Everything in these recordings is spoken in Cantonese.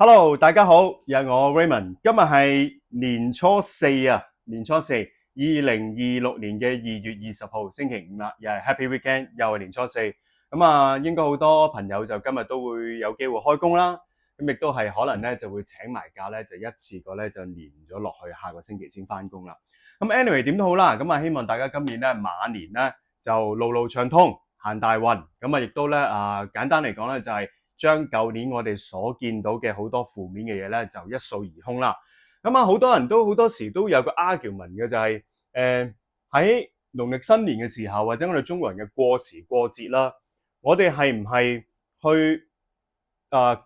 Hello，大家好，又係我 Raymond。今日係年初四啊，年初四，2026年嘅2月20號，星期五啦，又係 Happy Weekend，又係年初四。應該好多朋友就今日都會有機會開工啦。咁亦都係可能咧就會請埋假咧，就一次過咧就連咗落去，下個星期先翻工啦。anyway 點都好啦，希望大家今年咧馬年咧就路路暢通，行大運。亦都咧簡單嚟講咧就係將舊年我哋所見到嘅好多負面嘅嘢咧，就一掃而空啦。好多人都好多時都有個 argument 嘅就係喺農曆新年嘅時候，或者我哋中國人嘅過時過節啦，我哋係唔係去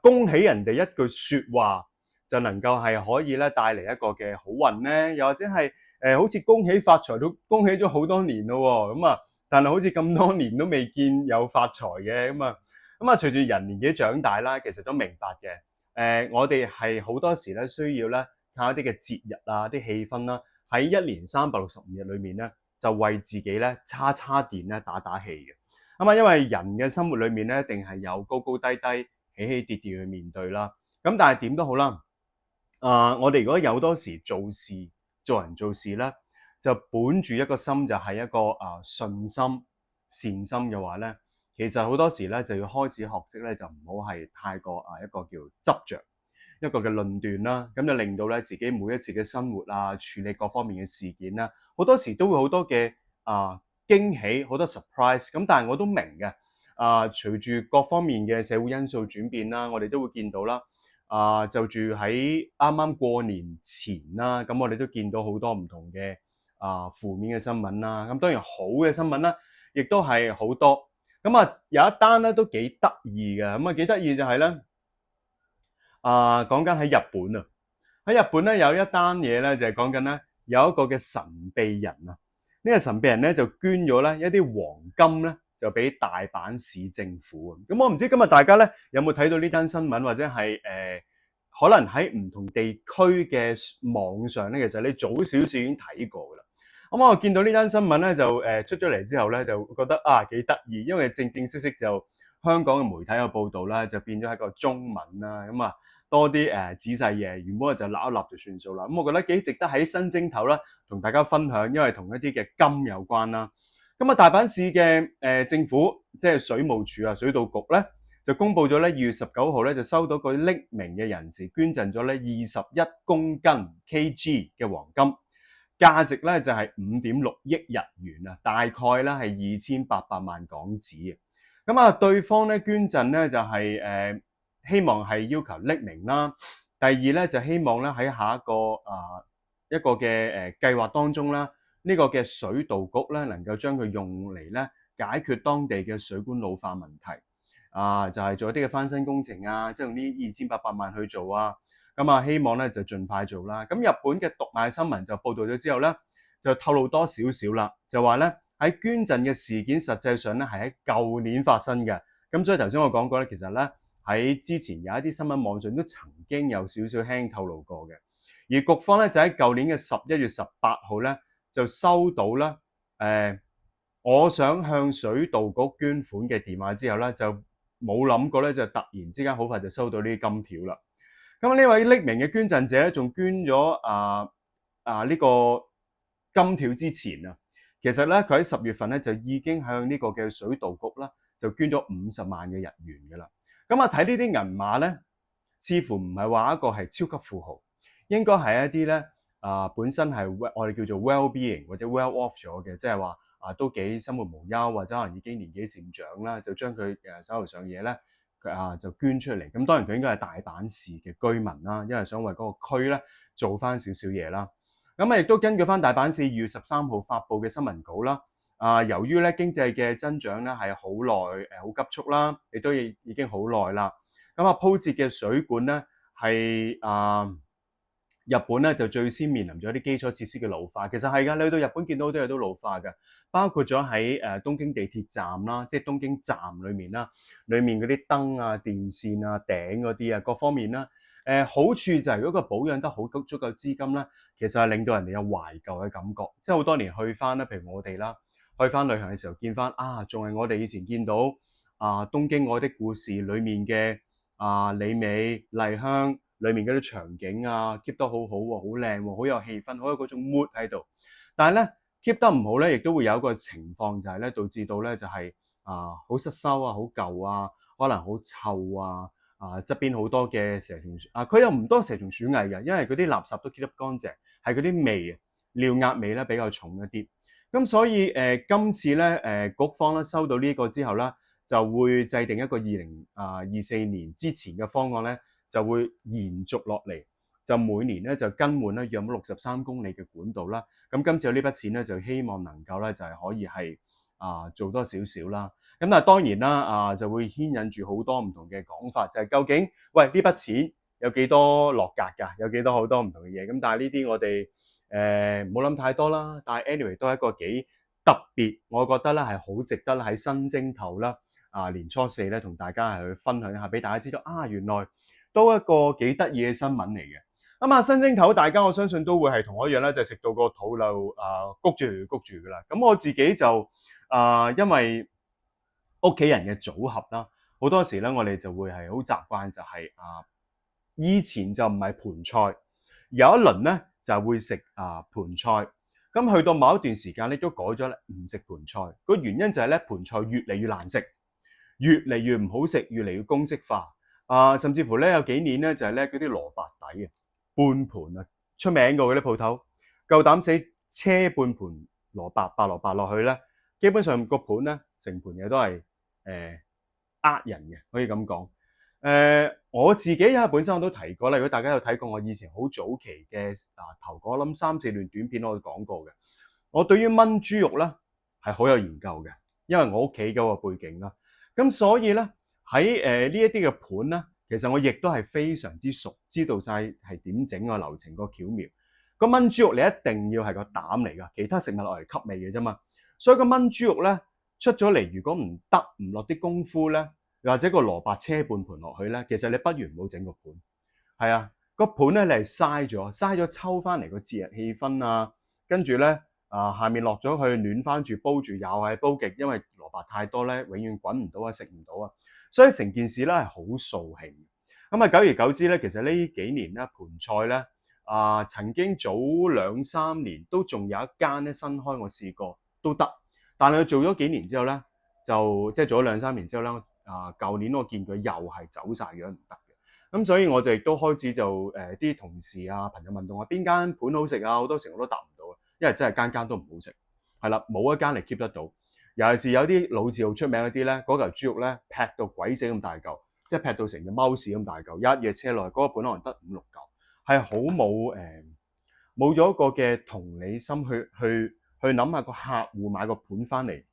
恭喜人哋一句説話，就能夠係可以咧帶嚟一個嘅好運咧？又或者係好似恭喜發財都恭喜咗好多年咯喎，但係好似咁多年都未見有發財嘅隨住人年紀長大啦，其實都明白嘅。我哋係好多時咧需要咧靠一啲嘅節日啊、啲氣氛啦，喺一年365日裏面咧，就為自己咧叉電咧打氣嘅。因為人嘅生活裏面咧，一定係有高高低低、起起跌跌去面對啦。但係點都好啦，我哋如果有多時做人做事咧，就本住一個心，就係一個信心、善心嘅話咧。其實好多時咧就要開始學識咧，就唔好係太過一個叫執着一個嘅論斷啦，咁就令到咧自己每一次嘅生活啊，處理各方面嘅事件啦，好多時都會好多嘅驚喜，好多 surprise。但係我都明嘅隨住各方面嘅社會因素轉變啦，我哋都會見到啦就住喺啱啱過年前啦，咁我哋都見到好多唔同嘅負面嘅新聞啦。當然好嘅新聞啦，亦都係好多。有一單咧都幾得意嘅，幾得意就係咧，講緊喺日本啊，喺日本咧有一單嘢咧就係講緊咧有一個嘅神秘人啊，呢個神秘人咧就捐咗咧一啲黃金咧就俾大阪市政府啊。我唔知今日大家咧有冇睇到呢單新聞，或者係可能喺唔同地區嘅網上咧，其實你早少少已經睇過噶啦。我見到呢單新聞咧就出咗嚟之後咧，就覺得幾得意，因為正式就香港嘅媒體有報道啦，就變咗係個中文啦，多啲仔細嘢，原本就立一立就算數啦。我覺得幾值得喺新正頭啦，同大家分享，因為同一啲嘅金有關啦。大阪市嘅政府即係水務署水道局咧，就公布咗咧2月19號咧就收到個匿名嘅人士捐贈咗咧21公斤 kg 嘅黃金。價值咧就係5.6億日元啊，大概咧係2800萬港紙。對方咧捐贈咧就係希望係要求匿名啦。第二咧就希望咧喺下一個嘅計劃當中啦，呢個嘅水道局咧能夠將佢用嚟咧解決當地嘅水管老化問題就係做一啲嘅翻新工程啊，即係用呢2800萬去做啊。希望咧就盡快做啦。日本嘅讀賣新聞就報道咗之後咧，就透露多少少啦，就話咧喺捐贈嘅事件實際上咧係喺舊年發生嘅。所以頭先我講過咧，其實咧喺之前有一啲新聞網上都曾經有少少輕透露過嘅。而局方咧就喺舊年嘅11月18號咧就收到啦我想向水道局捐款嘅電話之後咧，就冇諗過咧就突然之間好快就收到呢啲金條啦。呢位匿名嘅捐贈者咧，仲捐咗呢個金條之前啊，其實咧佢喺10月份咧就已經向呢個嘅水道局啦，就捐咗50萬嘅日元噶啦。睇呢啲銀碼咧，似乎唔係話一個係超級富豪，應該係一啲咧本身係我哋叫做 well-being 或者 well-off 咗嘅，即係話都幾生活無憂，或者可能已經年紀漸長啦，就將佢手頭上嘢咧。就捐出嚟，當然佢應該係大阪市嘅居民啦，因為想為嗰個區咧做翻少少嘢啦。亦都根據翻大阪市2月13號發布嘅新聞稿啦。由於咧經濟嘅增長咧係好耐好急速啦，亦都已經好耐啦。鋪設嘅水管咧係日本咧就最先面臨咗啲基礎設施嘅老化。其實係㗎，你去到日本見到好多嘢都老化㗎，包括咗喺東京地鐵站啦，即係東京站裏面啦，裏面嗰啲燈啊、電線啊、頂嗰啲各方面啦。好處就係如果個保養得好足夠資金啦，其實係令到人哋有懷舊嘅感覺。即係好多年去翻啦，譬如我哋啦，去翻旅行嘅時候見翻仲係我哋以前見到東京愛的故事裏面嘅李美、麗香裡面嗰啲場景啊 keep 得好好喎，好靚喎，好有氣氛，好有嗰種 mood 喺度。但係咧 keep 得唔好咧，亦都會有一個情況就係咧，導致到咧就係好失修啊，好舊啊，可能好臭啊。側邊好多嘅蛇蟲鼠佢又唔多蛇蟲鼠蟻嘅，因為嗰啲垃圾都 keep 得乾淨，係嗰啲味尿鴨味咧比較重一啲。咁所以今次咧局方咧收到呢個之後咧，就會制定一個2024年之前嘅方案咧，就會延續落嚟，就每年咧就更換咧約莫63公里嘅管道啦。咁今次有呢筆錢咧，就希望能夠咧就係可以係做多少少啦。咁但係當然啦，就會牽引住好多唔同嘅講法，就係究竟喂呢筆錢有幾多落格㗎？有幾多好多唔同嘅嘢？咁但係呢啲我哋唔好諗太多啦。但係 anyway 都係一個幾特別，我覺得咧係好值得喺新正頭啦年初四咧同大家係去分享一下，俾大家知道原來都一個幾得意嘅新聞嚟嘅。咁新正頭大家我相信都會係同我一樣咧，就食到個肚漏谷住㗎啦。咁我自己就因為屋企人嘅組合啦，好多時咧我哋就會係好習慣就係以前就唔係盤菜，有一輪咧就會食盤菜。咁去到某一段時間咧都改咗咧唔食盤菜。個原因就係咧盤菜越嚟越難食，越嚟越唔好食，越嚟越公式化。甚至乎咧有幾年咧就係咧嗰啲蘿蔔底半盤出名嘅嗰啲鋪頭，夠膽死車半盤白蘿蔔落去咧，基本上個盤咧成盤嘢都係人嘅，可以咁講。我自己本身我都提過啦，如果大家有睇過我以前好早期嘅頭嗰我諗3-4段短片我都講過嘅，我對於炆豬肉咧係好有研究嘅，因為我屋企嗰個背景啦。咁所以咧喺呢一啲嘅盤咧，其實我亦都係非常之熟，知道晒係點整個流程個巧妙。個炆豬肉你一定要係個膽嚟㗎，其他食物落嚟吸味嘅啫嘛。所以個炆豬肉咧出咗嚟，如果唔得唔落啲功夫咧，或者個蘿蔔車半盤落去咧，其實你不如唔好整個盤。係個盤咧你係嘥咗抽翻嚟個節日氣氛啊，跟住咧下面落咗去暖翻住煲住，又係煲極，因為蘿蔔太多咧，永遠滾唔到食唔到所以成件事咧係好掃興。咁久而久之咧，其實呢幾年咧盤菜咧曾經早2-3年都仲有一間咧新開，我試過都得，但係佢做咗幾年之後咧，就即係做咗2-3年之後咧，舊年我見佢又係走晒樣唔得嘅。咁所以我就亦都開始就啲同事朋友問到我邊間盤好食好多時我都答唔到，因為真係間間都唔好食。係啦，冇一間嚟 keep 得到。尤其是有啲老字號出名嗰啲咧，嗰嚿豬肉咧劈到鬼死咁大嚿，即係劈到成隻貓屎咁大嚿，一嘢車落去，嗰個盤可能得5-6嚿，係好冇咗一個嘅同理心去諗下個客戶買個盤翻嚟，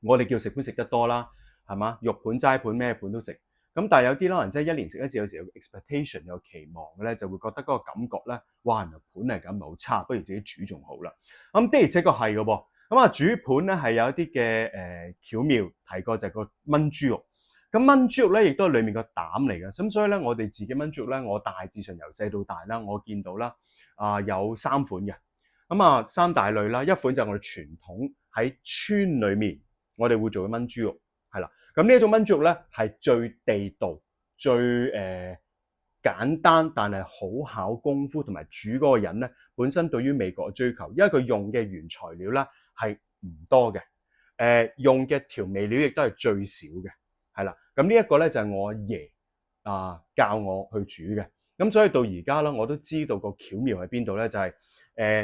我哋叫食盤食得多啦，係嘛？肉盤、齋盤咩盤都食。咁但係有啲可能真係1年食一次，有時有 expectation 有期望嘅咧，就會覺得嗰個感覺咧，哇！原來盤係咁好差，不如自己煮仲好啦。咁的而且確係嘅噃。咁煮盤咧係有一啲嘅巧妙提過，就係個炆豬肉。咁炆豬肉咧亦都係裡面個膽嚟嘅。咁所以咧我哋自己炆豬肉咧，我大致上由細到大啦，我見到啦有3款嘅。咁3大類啦，一款就係我哋傳統喺村裏面我哋會做嘅炆豬肉，係啦。咁呢一種炆豬肉咧係最地道、最簡單，但係好考功夫同埋煮嗰個人咧本身對於味覺嘅追求，因為佢用嘅原材料咧係唔多嘅，用嘅調味料亦都係最少嘅，係啦。咁呢一個咧就係我阿爺教我去煮嘅，咁所以到而家啦，我都知道個巧妙喺邊度咧，就係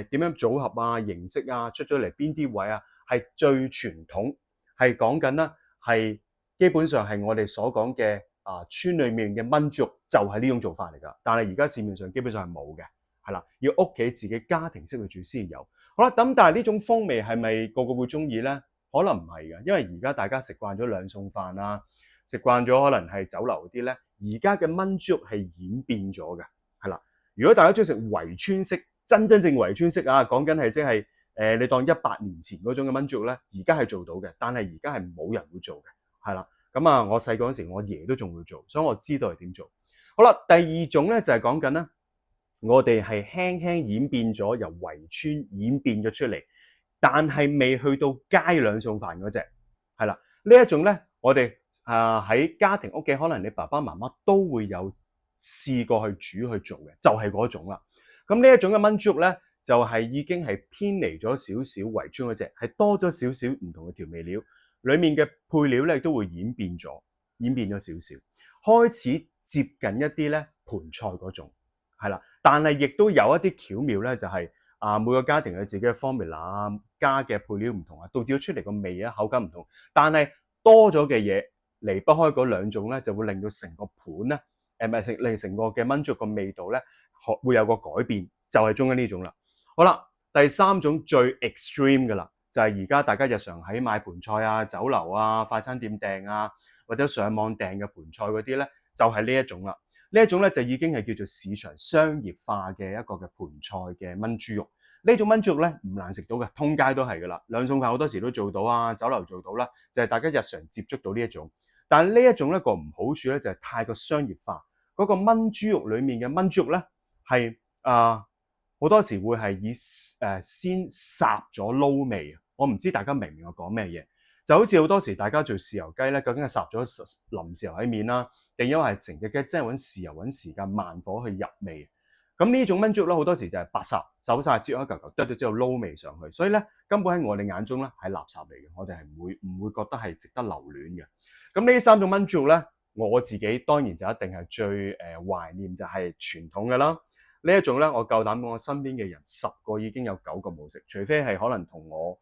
點樣組合形式出咗嚟邊啲位係最傳統，係講緊啦，係基本上係我哋所講嘅村裏面嘅炆豬肉就係呢種做法嚟㗎，但係而家市面上基本上係冇嘅，係啦，要屋企自己家庭式去煮先有。好啦，咁但係呢種風味係咪個個會中意咧？可能唔係嘅，因為而家大家食慣咗兩餸飯食慣咗可能係酒樓嗰啲咧，而家嘅炆豬肉係演變咗嘅，係啦。如果大家中意食圍村式，真正圍村式講緊係即係你當100年前嗰種嘅炆豬肉咧，而家係做到嘅，但係而家係冇人會做嘅，係啦。咁我細個嗰時，我爺都仲會做，所以我知道係點做。好啦，第二種咧就係講緊咧，我哋係輕輕演變咗，由圍村演變咗出嚟，但係未去到街兩餸飯嗰隻，係啦。呢一種咧，我哋喺家庭屋企，可能你爸爸媽媽都會有試過去煮去做嘅，就係嗰種啦。咁呢一種嘅炆豬肉咧，就係已經係偏離咗少少圍村嗰隻，係多咗少少唔同嘅調味料，裡面嘅配料咧都會演變咗少少，開始接近一啲咧盤菜嗰種，係啦。但係亦都有一啲巧妙咧，就係每個家庭有自己嘅 formula 啊，加嘅配料唔同啊，導致咗出嚟個味啊口感唔同。但係多咗嘅嘢離不開嗰兩種咧，就會令到成個盤咧，令成個嘅炆豬肉個味道咧，會有個改變，就係中間呢種啦。好啦，第三種最 extreme 嘅啦，就係而家大家日常喺買盤菜啊、酒樓啊、快餐店訂啊，或者上網訂嘅盤菜嗰啲咧，就係呢一種啦。呢一種咧就已經係叫做市場商業化嘅一個嘅盤菜嘅炆豬肉。呢種炆豬肉咧唔難食到嘅，通街都係噶啦，兩餸飯好多時都做到啊，酒樓做到啦，就係大家日常接觸到呢一種。但係呢一種咧個唔好處咧就係太過商業化，嗰個炆豬肉裡面嘅炆豬肉咧係好多時會係以先烚咗撈味啊！我唔知大家明唔明我講咩嘢？就好似好多時大家做豉油雞咧，究竟係烚咗淋豉油喺面啦，定因為係成隻雞真係揾豉油揾時間慢火去入味？咁呢種炆豬肉咧好多時就係白烚，手晒切咗一嚿嚿，剁咗之後撈味上去，所以咧根本喺我哋眼中咧係垃圾嚟嘅，我哋係唔會覺得係值得留戀嘅。咁呢三種炆豬肉咧，我自己當然就一定係最懷念就係傳統嘅啦。呢一種咧，我夠膽講，我身邊嘅人10個已經有9個冇食，除非係可能同我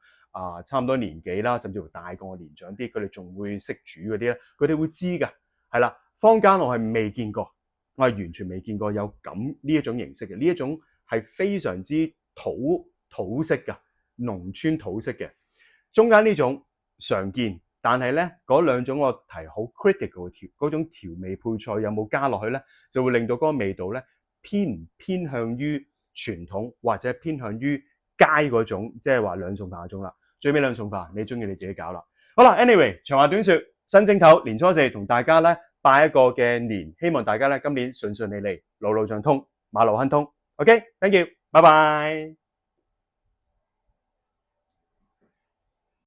差唔多年紀啦，甚至乎大過我年長啲，佢哋仲會識煮嗰啲咧，佢哋會知㗎，係啦。坊間我係未見過，我係完全未見過有咁呢一種形式嘅，呢一種係非常之土式㗎，農村土式嘅。中間呢種常見，但係咧嗰兩種我提好 critical 嗰種調味配菜有冇加落去咧，就會令到嗰個味道咧偏向於傳統或者偏向於街嗰種，即係話兩餸飯嗰種啦。最尾兩餸飯你中意你自己搞啦。好啦 ，anyway 長話短說，新正頭年初4同大家咧拜一個嘅年，希望大家咧今年順順利利，路路暢通，馬路亨通。OK，thank you，拜拜。